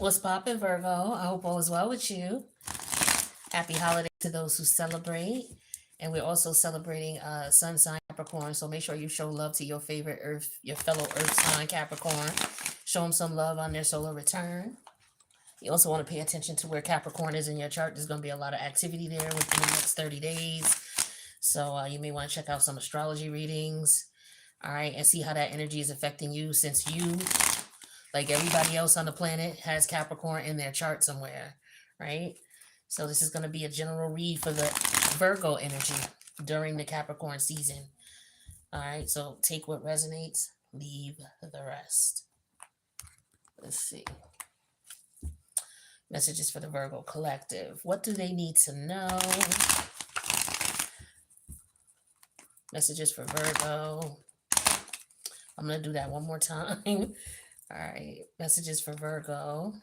What's poppin', Virgo? I hope all is well with you. Happy holiday to those who celebrate. And we're also celebrating Sun sign Capricorn. So make sure you show love to your favorite Earth, your fellow Earth sign Capricorn. Show them some love on their solar return. You also want to pay attention to where Capricorn is in your chart. There's going to be a lot of activity there within the next 30 days. So you may want to check out some astrology readings. All right. And see how that energy is affecting you, since you, like everybody else on the planet, has Capricorn in their chart somewhere, right? So this is going to be a general read for the Virgo energy during the Capricorn season. All right, so take what resonates, leave the rest. Let's see. Messages for the Virgo collective. What do they need to know? Messages for Virgo. I'm going to do that one more time. All right, messages for Virgo.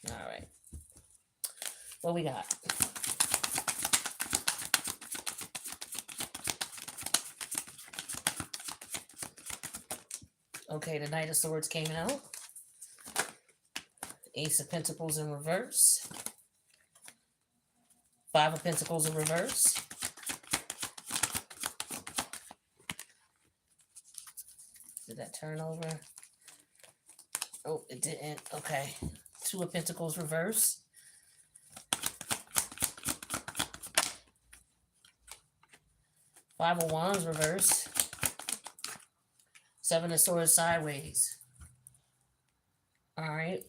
All right. What we got? Okay, the Knight of Swords came out. Ace of Pentacles in reverse. Five of Pentacles in reverse. Did that turn over? Oh, it didn't. Okay. Two of Pentacles reverse. Five of Wands reverse. Seven of Swords sideways. All right.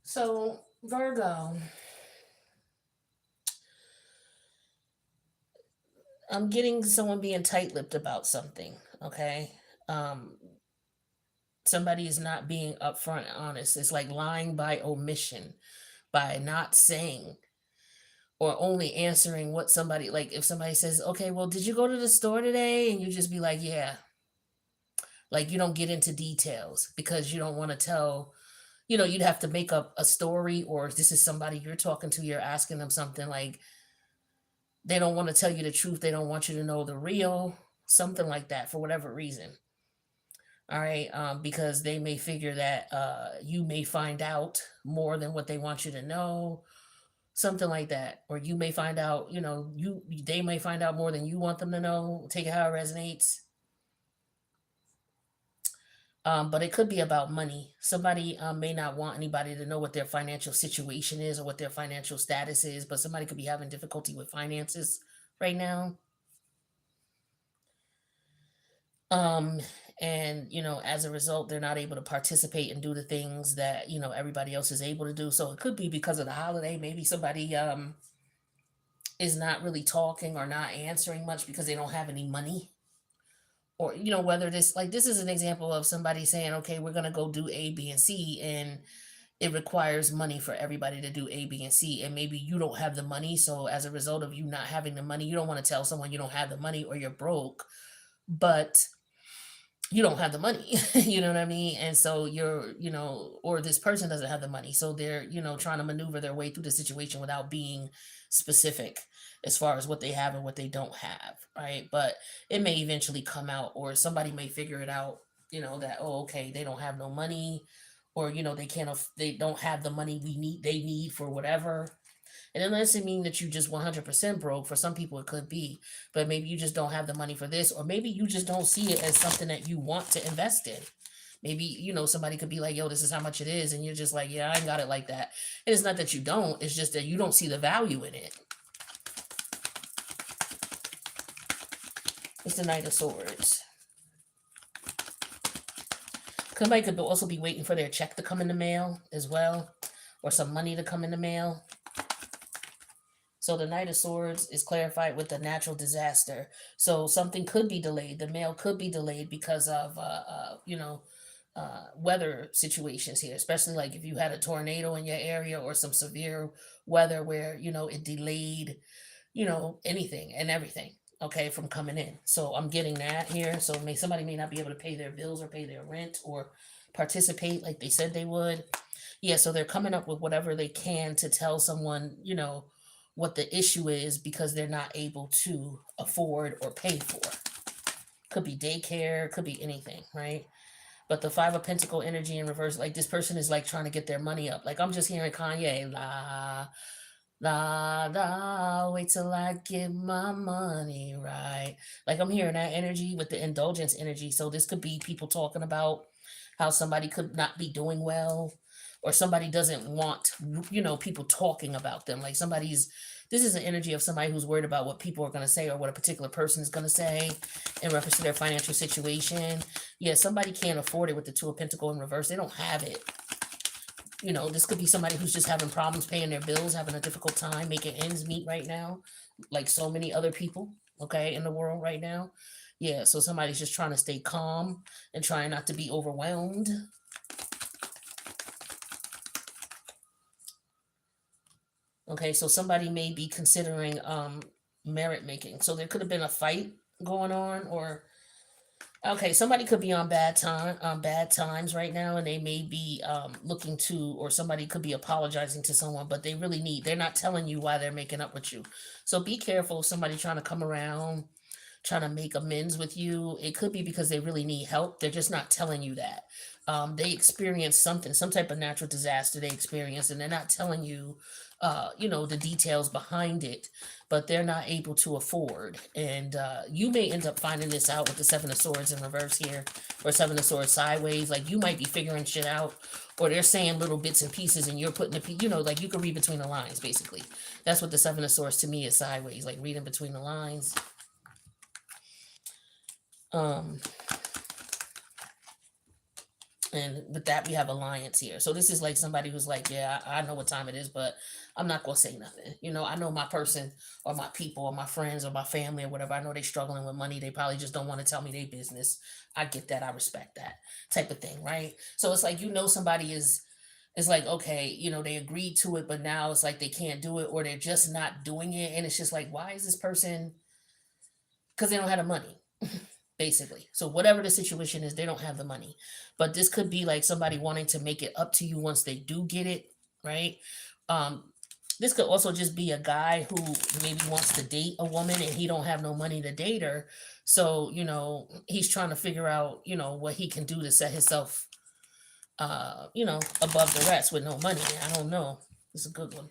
So, Virgo, I'm getting someone being tight-lipped about something, okay? Somebody is not being upfront and honest. It's like lying by omission, by not saying or only answering what somebody, like if somebody says, okay, well, did you go to the store today? And you just be like, yeah. Like you don't get into details because you don't want to tell, you'd have to make up a story, or if this is somebody you're talking to, you're asking them something, like they don't want to tell you the truth. They don't want you to know the real, something like that, for whatever reason. All right. Because they may figure that you may find out more than what they want you to know, something like that. Or you may find out, they may find out more than you want them to know. Take it how it resonates. But it could be about money. Somebody may not want anybody to know what their financial situation is or what their financial status is, but somebody could be having difficulty with finances right now. And as a result, they're not able to participate and do the things that everybody else is able to do. So it could be because of the holiday. Maybe somebody is not really talking or not answering much because they don't have any money. Or whether this is an example of somebody saying, okay, we're going to go do A, B, and C, and it requires money for everybody to do A, B, and C, and maybe you don't have the money. So as a result of you not having the money, you don't want to tell someone you don't have the money or you're broke, but you don't have the money. You know what I mean? And so you're, or this person doesn't have the money, so they're trying to maneuver their way through the situation without being specific as far as what they have and what they don't have, right? But it may eventually come out, or somebody may figure it out, that, oh, okay, they don't have no money, or they don't have the money they need for whatever. And it doesn't mean that you just 100% broke. For some people it could be, but maybe you just don't have the money for this, or maybe you just don't see it as something that you want to invest in. Maybe, somebody could be like, yo, this is how much it is, and you're just like, yeah, I ain't got it like that. And it's not that you don't, it's just that you don't see the value in it. It's the Knight of Swords. Somebody could also be waiting for their check to come in the mail as well, or some money to come in the mail. So the Knight of Swords is clarified with the natural disaster. So something could be delayed. The mail could be delayed because of, weather situations here, especially like if you had a tornado in your area or some severe weather where, it delayed, anything and everything, okay, from coming in. So I'm getting that here. So somebody may not be able to pay their bills or pay their rent or participate like they said they would. Yeah, so they're coming up with whatever they can to tell someone, what the issue is because they're not able to afford or pay for. Could be daycare, could be anything, right? But the Five of Pentacle energy in reverse, like this person is like trying to get their money up. Like I'm just hearing Kanye, la la la, wait till I get my money right. Like I'm hearing that energy with the indulgence energy. So this could be people talking about how somebody could not be doing well, or somebody doesn't want, people talking about them. Like this is an energy of somebody who's worried about what people are going to say or what a particular person is going to say in reference to their financial situation. Yeah, somebody can't afford it with the Two of Pentacle in reverse. They don't have it. This could be somebody who's just having problems paying their bills, having a difficult time making ends meet right now, like so many other people, okay, in the world right now. Yeah, so somebody's just trying to stay calm and trying not to be overwhelmed. Okay, so somebody may be considering merit making. So there could have been a fight going on, or okay, somebody could be on bad times right now, and they may be looking to, or somebody could be apologizing to someone, but they're not telling you why they're making up with you. So be careful of somebody trying to come around, trying to make amends with you. It could be because they really need help. They're just not telling you that. They experienced something, some type of natural disaster they experienced, and they're not telling you, the details behind it, but they're not able to afford. And you may end up finding this out with the Seven of Swords in reverse here, or Seven of Swords sideways. Like you might be figuring shit out, or they're saying little bits and pieces, and you're putting like you can read between the lines. Basically, that's what the Seven of Swords to me is sideways, like reading between the lines. Um, and with that, we have alliance here. So this is like somebody who's like, yeah, I know what time it is, but I'm not gonna say nothing. I know my person or my people or my friends or my family or whatever. I know they're struggling with money. They probably just don't want to tell me their business. I get that. I respect that type of thing, right? So it's like somebody is like, okay, they agreed to it, but now it's like they can't do it, or they're just not doing it, and it's just like, why is this person? Because they don't have the money. Basically. So whatever the situation is, they don't have the money. But this could be like somebody wanting to make it up to you once they do get it, right? Um, this could also just be a guy who maybe wants to date a woman and he don't have no money to date her. So, he's trying to figure out, what he can do to set himself above the rest with no money. I don't know. It's a good one.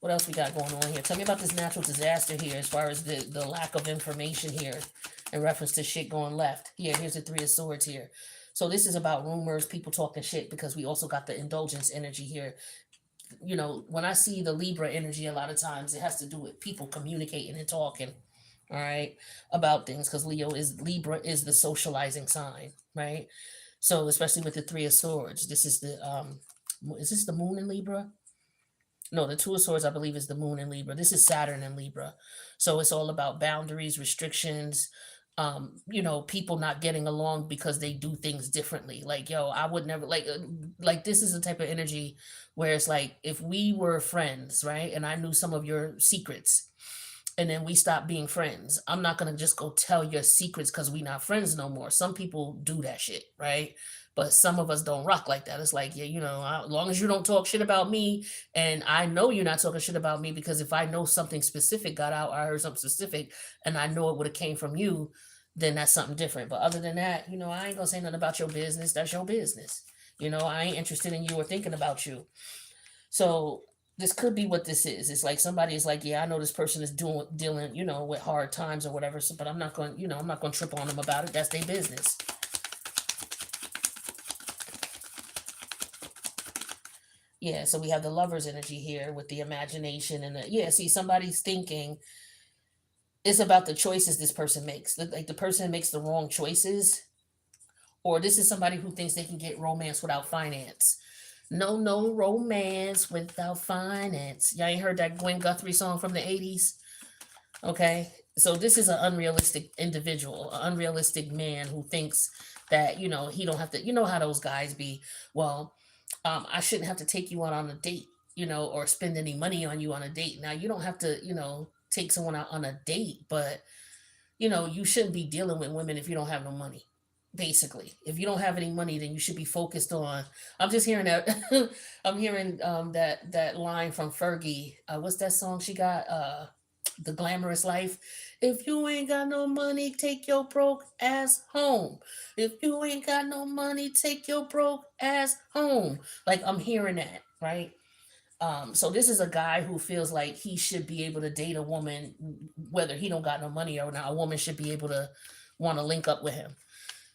What else we got going on here? Tell me about this natural disaster here as far as the lack of information here in reference to shit going left. Yeah, here's the Three of Swords here. So this is about rumors, people talking shit, because we also got the indulgence energy here. When I see the Libra energy, a lot of times it has to do with people communicating and talking, all right, about things, because Libra is the socializing sign, right? So especially with the Three of Swords, this is is this the moon in Libra? No, the Two of Swords, I believe, is the moon in Libra. This is Saturn in Libra. So it's all about boundaries, restrictions, people not getting along because they do things differently. Like, yo, I would never like this is the type of energy where it's like if we were friends, right? And I knew some of your secrets, and then we stopped being friends. I'm not gonna just go tell your secrets because we not friends no more. Some people do that shit, right? But some of us don't rock like that. It's like, yeah, as long as you don't talk shit about me, and I know you're not talking shit about me, because if I know something specific got out, I heard something specific, and I know it would have came from you, then that's something different. But other than that, I ain't gonna say nothing about your business. That's your business. I ain't interested in you or thinking about you. So this could be what this is. It's like somebody is like, yeah, I know this person is dealing, with hard times or whatever. So, but I'm not going, I'm not going to trip on them about it. That's their business. Yeah. So we have the lover's energy here with the imagination and yeah. See, somebody's thinking it's about the choices this person makes. Like the person makes the wrong choices, or this is somebody who thinks they can get romance without finance. No romance without finance. Y'all ain't heard that Gwen Guthrie song from the 80s? Okay. So this is an unrealistic individual, an unrealistic man who thinks that, he don't have to, how those guys be. Well, I shouldn't have to take you out on a date, or spend any money on you on a date. Now, you don't have to, take someone out on a date, but, you shouldn't be dealing with women if you don't have no money. basically. If you don't have any money, then you should be focused on. I'm just hearing that. I'm hearing that line from Fergie. What's that song she got? The Glamorous Life. If you ain't got no money, take your broke ass home. If you ain't got no money, take your broke ass home. Like I'm hearing that, right? So this is a guy who feels like he should be able to date a woman, whether he don't got no money or not. A woman should be able to want to link up with him.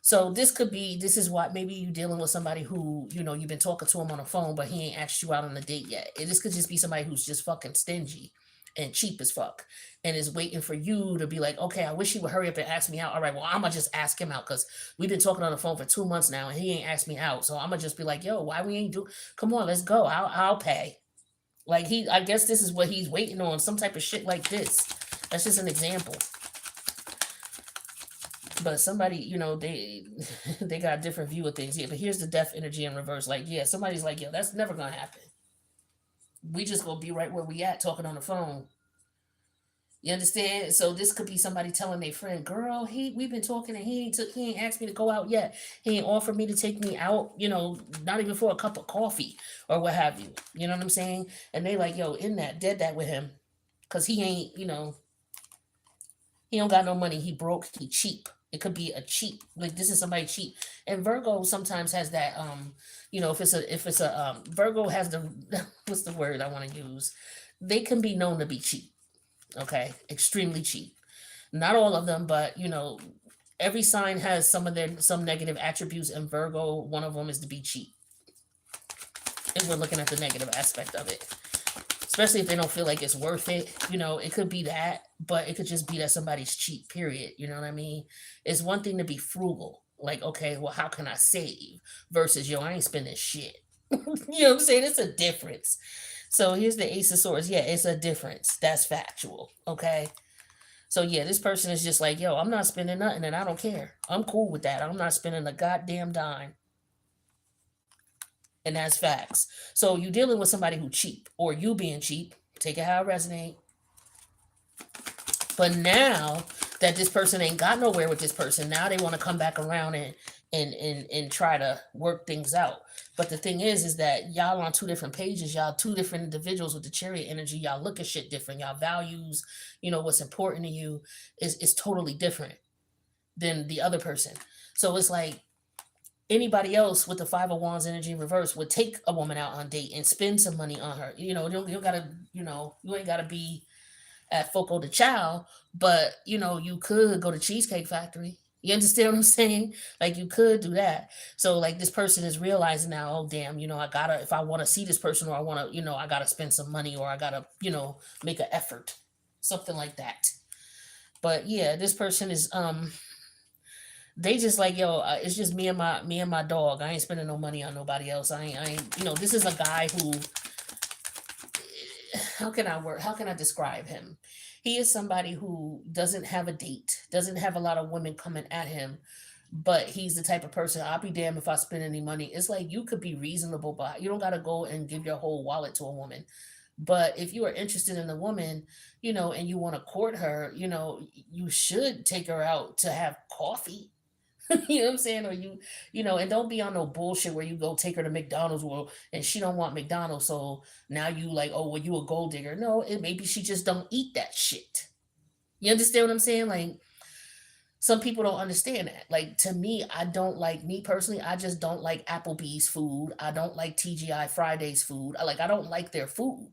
So this is what maybe you dealing with somebody who, you've been talking to him on the phone, but he ain't asked you out on a date yet. And this could just be somebody who's just fucking stingy and cheap as fuck and is waiting for you to be like, okay, I wish he would hurry up and ask me out. All right, well, I'm gonna just ask him out because we've been talking on the phone for 2 months now and he ain't asked me out. So I'm gonna just be like, yo, why we ain't do, come on, let's go. I'll pay. Like I guess this is what he's waiting on, some type of shit like this. That's just an example. But somebody, they they got a different view of things. Yeah, but here's the death energy in reverse. Like, yeah, somebody's like, yo, that's never gonna happen. We just gonna be right where we at talking on the phone. You understand? So this could be somebody telling their friend, girl, we've been talking and he ain't asked me to go out yet. He ain't offered me to take me out, not even for a cup of coffee or what have you. You know what I'm saying? And they like, yo, in that, dead that with him. Cause he ain't, he don't got no money. He broke. He cheap. It could be a cheap. Like this is somebody cheap. And Virgo sometimes has that. If it's a Virgo has the what's the word I want to use? They can be known to be cheap. Okay, extremely cheap. Not all of them, but every sign has some negative attributes. And Virgo, one of them is to be cheap. If we're looking at the negative aspect of it, especially if they don't feel like it's worth it. It could be that, but it could just be that somebody's cheap, period. You know what I mean? It's one thing to be frugal, like, okay, well, how can I save? Versus, yo, I ain't spending shit. You know what I'm saying? It's a difference. So here's the Ace of Swords. Yeah, it's a difference. That's factual. Okay. So yeah, this person is just like, yo, I'm not spending nothing and I don't care. I'm cool with that. I'm not spending a goddamn dime. And that's facts. So you dealing with somebody who cheap or you being cheap, take it how it resonate. But now that this person ain't got nowhere with this person, now they want to come back around and try to work things out. But the thing is that y'all on two different pages, y'all two different individuals with the chariot energy, y'all look at shit different. Y'all values, what's important to you is totally different than the other person. So it's like anybody else with the Five of Wands energy in reverse would take a woman out on a date and spend some money on her. You don't gotta, you ain't gotta be at Foco de Chao, but you could go to Cheesecake Factory. You understand what I'm saying? Like you could do that. So like this person is realizing now, oh damn, I gotta, if I want to see this person or I want to, I gotta spend some money or I gotta, make an effort, something like that. But yeah, this person is they just like, yo, it's just me and my dog. I ain't spending no money on nobody else. I ain't. This is a guy who, how can I describe him? He is somebody who doesn't have a date, doesn't have a lot of women coming at him, but he's the type of person, I'll be damned if I spend any money. It's like you could be reasonable, but you don't got to go and give your whole wallet to a woman. But if you are interested in a woman, and you want to court her, you should take her out to have coffee. You know what I'm saying? Or and don't be on no bullshit where you go take her to McDonald's world and she don't want McDonald's. So now you like, oh, well, you a gold digger. No, maybe she just don't eat that shit. You understand what I'm saying? Like some people don't understand that. Like to me, I don't like me personally. I just don't like Applebee's food. I don't like TGI Fridays food. I don't like their food.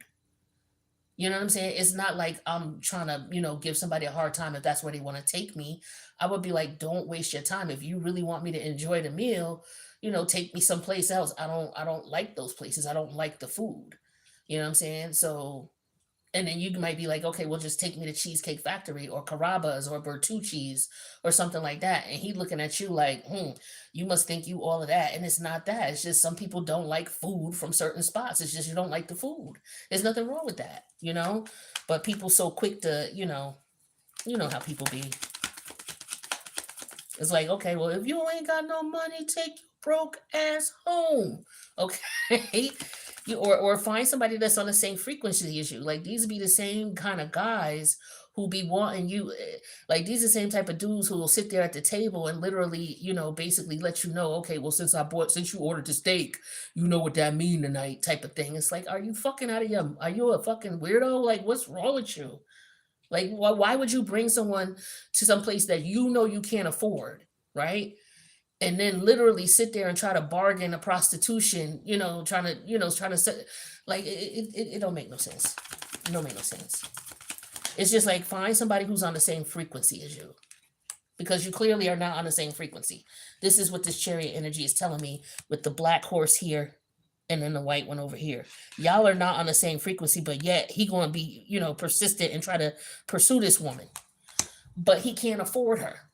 You know what I'm saying? It's not like I'm trying to, give somebody a hard time if that's where they want to take me. I would be like, don't waste your time. If you really want me to enjoy the meal, take me someplace else. I don't like those places. I don't like the food. You know what I'm saying? So, and then you might be like, okay, well, just take me to Cheesecake Factory or Carrabba's or Bertucci's or something like that. And he looking at you like, you must think you all of that. And it's not that. It's just some people don't like food from certain spots. It's just you don't like the food. There's nothing wrong with that, But people so quick to, how people be. It's like, okay, well, if you ain't got no money, take your broke ass home. Okay. Or find somebody that's on the same frequency as you. Like these be the same kind of guys who be wanting you. Like these are the same type of dudes who will sit there at the table and literally, basically let you know, okay, well, since you ordered the steak, you know what that mean tonight, type of thing. It's like, are you fucking out of your? Are you a fucking weirdo? Like, what's wrong with you? Like, why would you bring someone to some place that you know you can't afford, right? And then literally sit there and try to bargain a prostitution, trying to set, like it don't make no sense. It don't make no sense. It's just like find somebody who's on the same frequency as you, because you clearly are not on the same frequency. This is what this chariot energy is telling me with the black horse here and then the white one over here. Y'all are not on the same frequency, but yet he going to be, persistent and try to pursue this woman, but he can't afford her.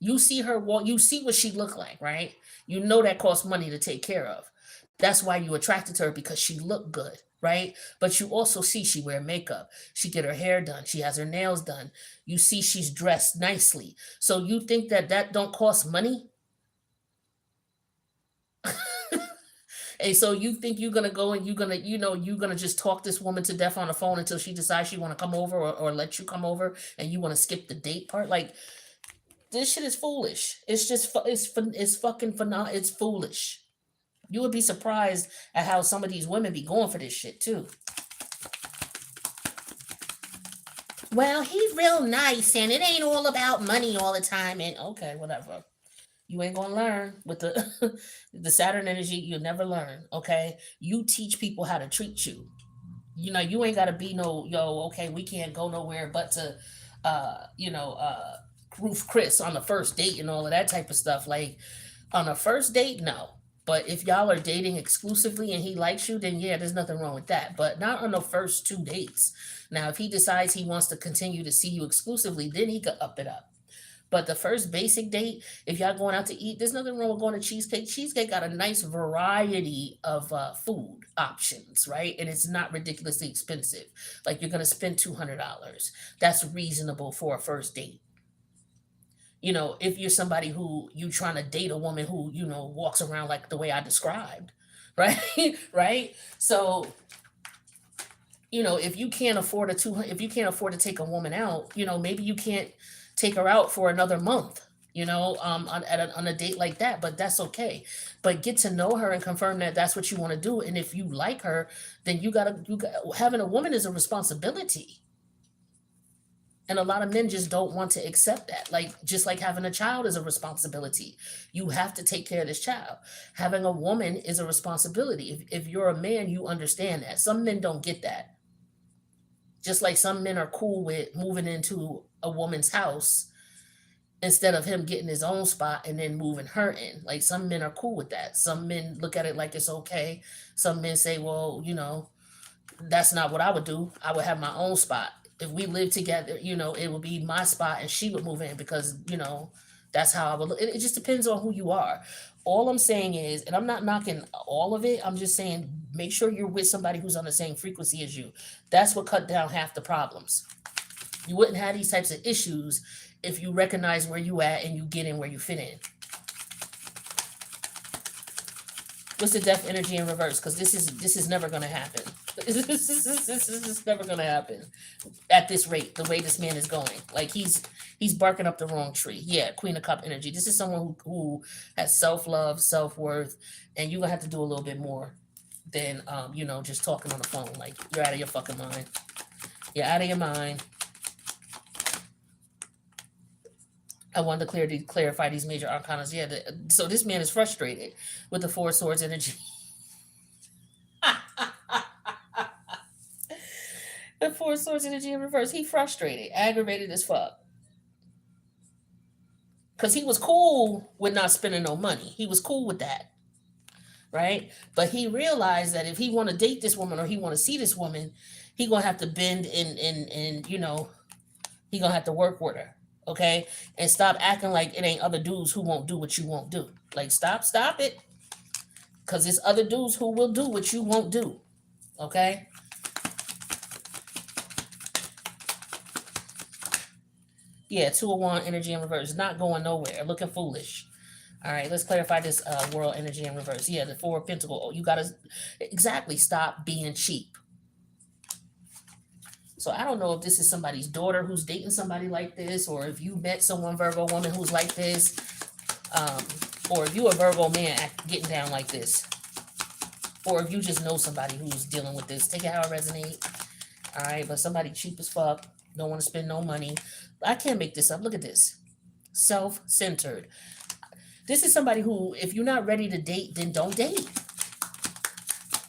You see her walk, you see what she look like, right? You know that costs money to take care of. That's why you attracted to her, because she looked good, right? But you also see she wear makeup. She get her hair done. She has her nails done. You see she's dressed nicely. So you think that don't cost money? And so you think you're gonna go and you're gonna just talk this woman to death on the phone until she decides she want to come over, or let you come over, and you want to skip the date part? Like, this shit is foolish. It's just it's fucking phenomenal. It's foolish. You would be surprised at how some of these women be going for this shit too. Well, he's real nice, and it ain't all about money all the time. And okay, whatever. You ain't gonna learn with the the Saturn energy. You'll never learn. Okay, you teach people how to treat you. You ain't gotta be no yo. Okay, we can't go nowhere but to, uh, you know, uh, Roof Chris on the first date and all of that type of stuff. Like on a first date, no. But if y'all are dating exclusively and he likes you, then yeah, there's nothing wrong with that. But not on the first 2 dates. Now, if he decides he wants to continue to see you exclusively, then he could up it up. But the first basic date, if y'all going out to eat, there's nothing wrong with going to Cheesecake. Cheesecake got a nice variety of food options, right? And it's not ridiculously expensive. Like you're gonna spend $200. That's reasonable for a first date. If you're somebody who you trying to date a woman who, walks around like the way I described, right? Right? So, if you can't afford if you can't afford to take a woman out, maybe you can't take her out for another month, on a date like that, but that's okay. But get to know her and confirm that that's what you want to do. And if you like her, then having a woman is a responsibility. And a lot of men just don't want to accept that. Like, just like having a child is a responsibility. You have to take care of this child. Having a woman is a responsibility. If you're a man, you understand that. Some men don't get that. Just like some men are cool with moving into a woman's house instead of him getting his own spot and then moving her in. Like, some men are cool with that. Some men look at it like it's okay. Some men say, well, that's not what I would do. I would have my own spot. If we lived together, it would be my spot and she would move in because, that's how I would look. It just depends on who you are. All I'm saying is, and I'm not knocking all of it, I'm just saying make sure you're with somebody who's on the same frequency as you. That's what cut down half the problems. You wouldn't have these types of issues if you recognize where you at and you get in where you fit in. What's the death energy in reverse? Because this is never going to happen. This is never going to happen at this rate. The way this man is going, like he's barking up the wrong tree. Yeah, Queen of Cup energy. This is someone who has self-love, self-worth, and you're gonna have to do a little bit more than just talking on the phone. Like, you're out of your fucking mind. You're out of your mind. I wanted to clarify these major arcanas. Yeah, so this man is frustrated with the Four Swords energy. The Four Swords energy in reverse. He frustrated, aggravated as fuck. Because he was cool with not spending no money. He was cool with that. Right? But he realized that if he want to date this woman or he want to see this woman, he going to have to bend and he going to have to work with her. Okay? And stop acting like it ain't other dudes who won't do what you won't do. Like, stop it. Because there's other dudes who will do what you won't do. Okay? Yeah, 2 of Wands energy in reverse. Not going nowhere. Looking foolish. All right, let's clarify this world energy in reverse. Yeah, the Four of Pentacle. Oh, you gotta exactly stop being cheap. So I don't know if this is somebody's daughter who's dating somebody like this, or if you met someone Virgo woman who's like this, um, or if you a Virgo man getting down like this, or if you just know somebody who's dealing with this. Take it how it resonates. All right, but somebody cheap as fuck, don't want to spend no money. I can't make this up. Look at this. Self-centered. This is somebody who, if you're not ready to date, then don't date.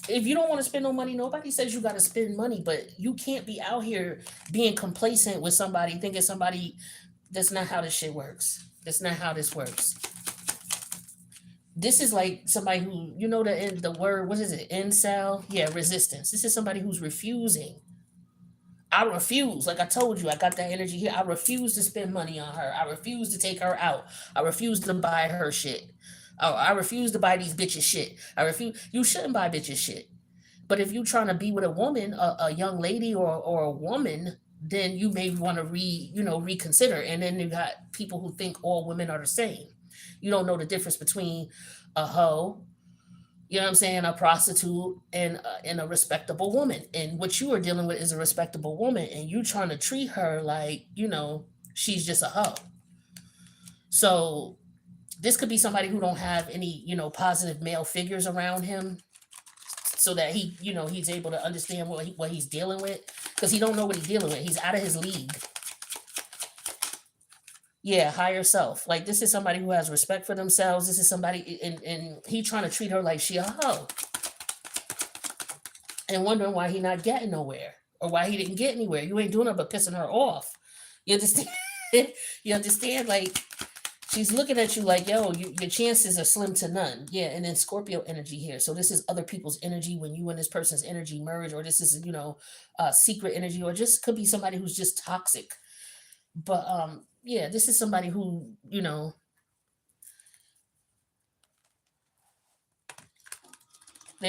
If you don't want to spend no money, nobody says you got to spend money, but you can't be out here being complacent with somebody, thinking somebody. That's not how this shit works. That's not how this works. This is like somebody who, you know, the word, what is it? Incel? Yeah, resistance. This is somebody who's refusing. I refuse. Like I told you, I got that energy here. I refuse to spend money on her. I refuse to take her out. I refuse to buy her shit. Oh, I refuse to buy these bitches shit. I refuse. You shouldn't buy bitches shit. But if you're trying to be with a woman, a young lady or a woman, then you may want to reconsider. And then you got people who think all women are the same. You don't know the difference between a hoe, you know what I'm saying, a prostitute, and a respectable woman. And what you are dealing with is a respectable woman, and you trying to treat her like, she's just a hoe. So this could be somebody who don't have any, positive male figures around him, so that he's able to understand what he's dealing with, because he don't know what he's dealing with. He's out of his league. Yeah, higher self. Like, this is somebody who has respect for themselves. This is somebody, and he trying to treat her like she a hoe, and wondering why he not getting nowhere, or why he didn't get anywhere. You ain't doing it but pissing her off. You understand? You understand? Like, she's looking at you like, yo, your chances are slim to none. Yeah, and then Scorpio energy here. So this is other people's energy when you and this person's energy merge, or this is, secret energy, or just could be somebody who's just toxic. But yeah, this is somebody who, they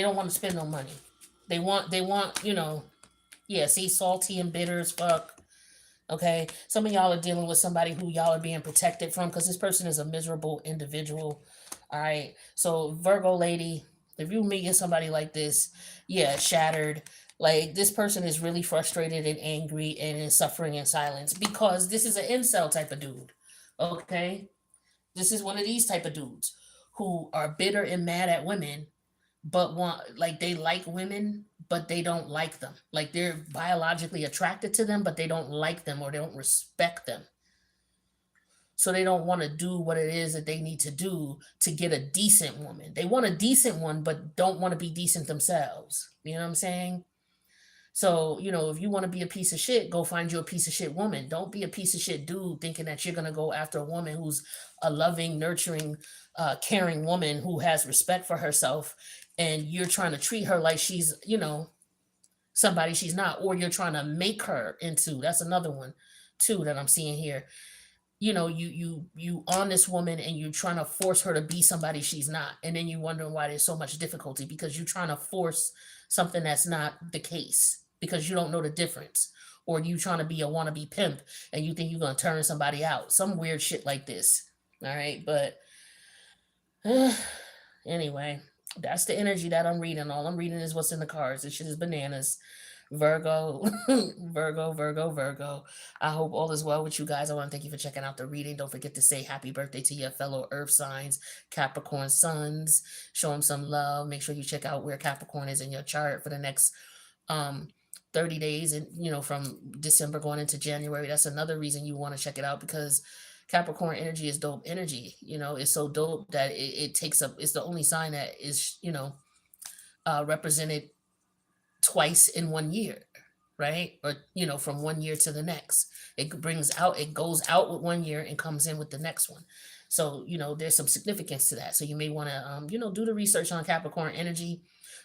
don't want to spend no money. They want, yeah, see, salty and bitter as fuck. Okay, some of y'all are dealing with somebody who y'all are being protected from, because this person is a miserable individual. All right, so Virgo lady, if you meeting somebody like this, yeah, shattered. Like, this person is really frustrated and angry and is suffering in silence, because this is an incel type of dude. Okay, this is one of these type of dudes who are bitter and mad at women, but want, like, they like women, but they don't like them. Like, they're biologically attracted to them, but they don't like them, or they don't respect them. So they don't want to do what it is that they need to do to get a decent woman. They want a decent one, but don't want to be decent themselves. You know what I'm saying? So, if you want to be a piece of shit, go find you a piece of shit woman. Don't be a piece of shit dude thinking that you're going to go after a woman who's a loving, nurturing, caring woman who has respect for herself, and you're trying to treat her like she's, somebody she's not, or you're trying to make her into. That's another one too that I'm seeing here. You on this woman, and you're trying to force her to be somebody she's not, and then you wondering why there's so much difficulty, because you're trying to force something that's not the case, because you don't know the difference, or you trying to be a wannabe pimp, and you think you're going to turn somebody out, some weird shit like this. All right, but anyway, that's the energy that I'm reading. All I'm reading is what's in the cards. This shit is bananas. Virgo, Virgo, Virgo, Virgo. I hope all is well with you guys. I want to thank you for checking out the reading. Don't forget to say happy birthday to your fellow earth signs, Capricorn suns. Show them some love. Make sure you check out where Capricorn is in your chart for the next um 30 days, and from December going into January. That's another reason you want to check it out, because Capricorn energy is dope energy. It's so dope that it takes up, it's the only sign that is, represented twice in 1 year, right? Or, from 1 year to the next. It goes out with 1 year and comes in with the next one. So, there's some significance to that. So you may want to, do the research on Capricorn energy,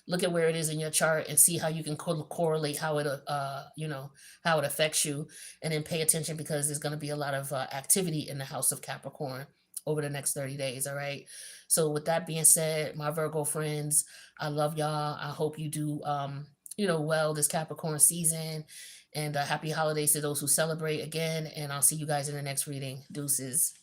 look at where it is in your chart, and see how you can correlate how it, how it affects you, and then pay attention, because there's going to be a lot of activity in the house of Capricorn over the next 30 days. All right. So with that being said, my Virgo friends, I love y'all. I hope you do, well this Capricorn season, and happy holidays to those who celebrate again. And I'll see you guys in the next reading. Deuces.